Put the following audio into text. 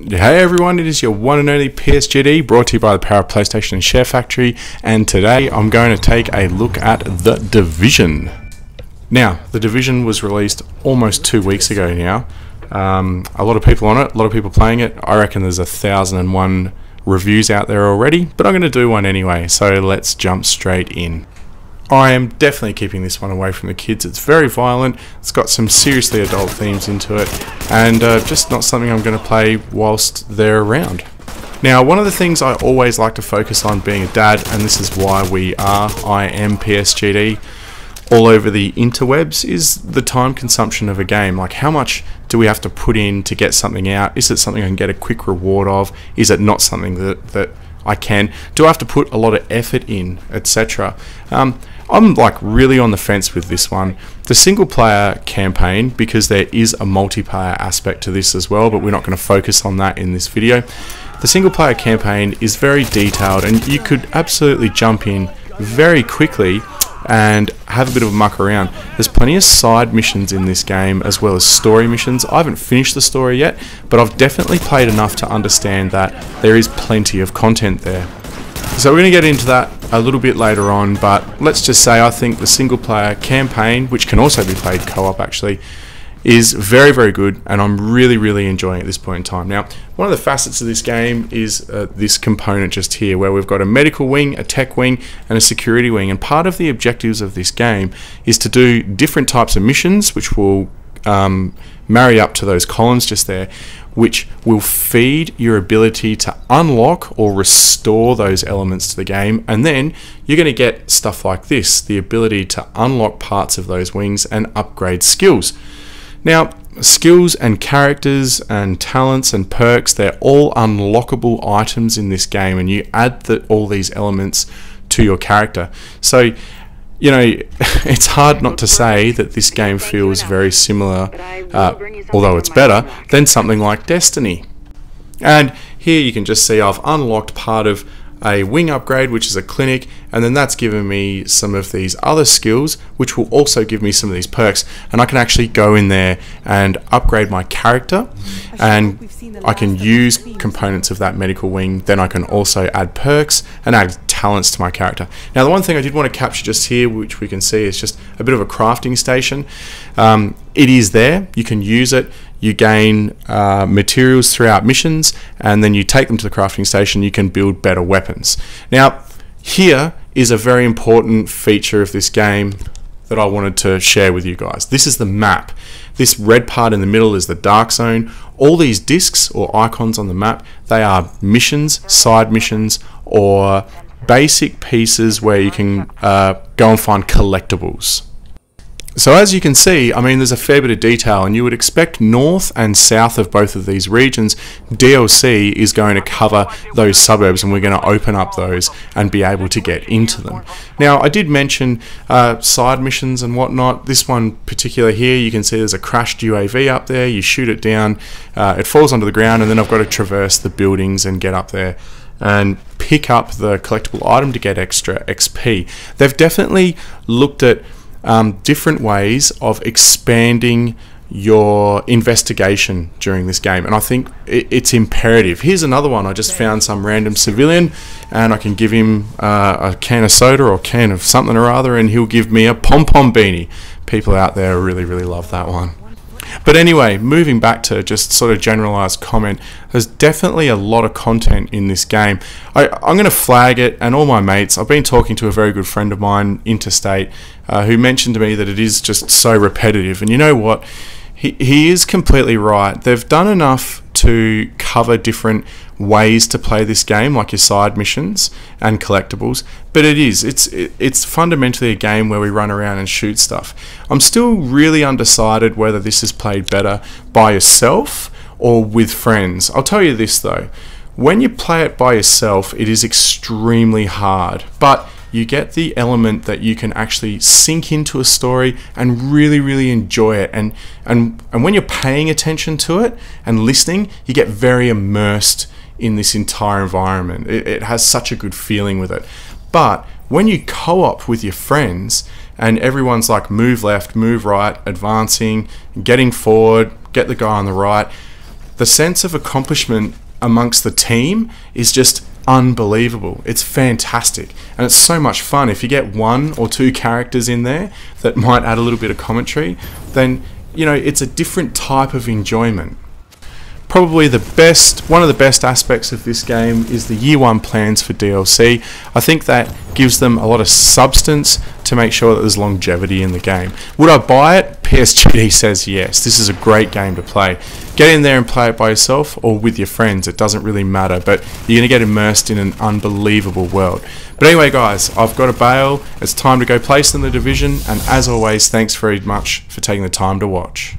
Hey everyone, it is your one and only PSGD, brought to you by the Power of PlayStation and Share Factory, and today I'm going to take a look at The Division. Now, The Division was released almost 2 weeks ago now. A lot of people on it, a lot of people playing it. I reckon there's 1,001 reviews out there already, but I'm going to do one anyway, so let's jump straight in. I am definitely keeping this one away from the kids. It's very violent, it's got some seriously adult themes into it, and just not something I'm going to play whilst they're around. Now, one of the things I always like to focus on being a dad, and this is why I am PSGD, all over the interwebs, is the time consumption of a game. Like, how much do we have to put in to get something out? Is it something I can get a quick reward of? Is it not something that I can? Do I have to put a lot of effort in, etc.? I'm like really on the fence with this one. The single player campaign, because there is a multiplayer aspect to this as well, but we're not going to focus on that in this video. The single player campaign is very detailed, and you could absolutely jump in very quickly and have a bit of a muck around. There's plenty of side missions in this game as well as story missions. I haven't finished the story yet, but I've definitely played enough to understand that there is plenty of content there. So we're going to get into that a little bit later on, but let's just say I think the single player campaign, which can also be played co-op actually, is very, very good, and I'm really enjoying it at this point in time. Now, one of the facets of this game is this component just here, where we've got a medical wing, a tech wing, and a security wing, and part of the objectives of this game is to do different types of missions, which will marry up to those columns just there, which will feed your ability to unlock or restore those elements to the game, and then you're going to get stuff like this, the ability to unlock parts of those wings and upgrade skills. Now, skills and characters and talents and perks, they're all unlockable items in this game, and you add all these elements to your character. So, you know, it's hard not to say that this game feels very similar, although it's better, than something like Destiny. And here you can just see I've unlocked part of a wing upgrade, which is a clinic, and then that's given me some of these other skills, which will also give me some of these perks, and I can actually go in there and upgrade my character, and I can use components of that medical wing. Then I can also add perks and add talents to my character. Now, the one thing I did want to capture just here, which we can see, is just a bit of a crafting station. It is there, you can use it. You gain materials throughout missions, and then you take them to the crafting station. You can build better weapons. Now, here is a very important feature of this game that I wanted to share with you guys. This is the map. This red part in the middle is the dark zone. All these discs or icons on the map, they are missions, side missions, or basic pieces where you can go and find collectibles. So as you can see, I mean, there's a fair bit of detail, and you would expect north and south of both of these regions, DLC is going to cover those suburbs, and we're going to open up those and be able to get into them. Now, I did mention side missions and whatnot. This one particular here, you can see there's a crashed UAV up there. You shoot it down, it falls onto the ground, and then I've got to traverse the buildings and get up there and pick up the collectible item to get extra XP. They've definitely looked at different ways of expanding your investigation during this game, and I think it's imperative. Here's another one. I just found some random civilian, and I can give him a can of soda or a can of something or other, and he'll give me a pom-pom beanie. People out there really love that one. But anyway, moving back to just sort of generalized comment, there's definitely a lot of content in this game. I'm going to flag it, and all my mates, I've been talking to a very good friend of mine, interstate, who mentioned to me that it is just so repetitive. And you know what? He is completely right. They've done enough to cover different ways to play this game, like your side missions and collectibles, but it's fundamentally a game where we run around and shoot stuff. I'm still really undecided whether this is played better by yourself or with friends. I'll tell you this though, when you play it by yourself, it is extremely hard, but you get the element that you can actually sink into a story and really enjoy it, and when you're paying attention to it and listening, you get very immersed in this entire environment. It has such a good feeling with it. But when you co-op with your friends and everyone's like move left, move right, advancing, getting forward, get the guy on the right, the sense of accomplishment amongst the team is just unbelievable. It's fantastic, and it's so much fun. If you get 1 or 2 characters in there that might add a little bit of commentary, then it's a different type of enjoyment. Probably one of the best aspects of this game is the year 1 plans for DLC. I think that gives them a lot of substance to make sure that there's longevity in the game. Would I buy it? PSGD says yes. This is a great game to play. Get in there and play it by yourself or with your friends. It doesn't really matter, but you're going to get immersed in an unbelievable world. But anyway, guys, I've got to bail. It's time to go play some of the Division, and as always, thanks very much for taking the time to watch.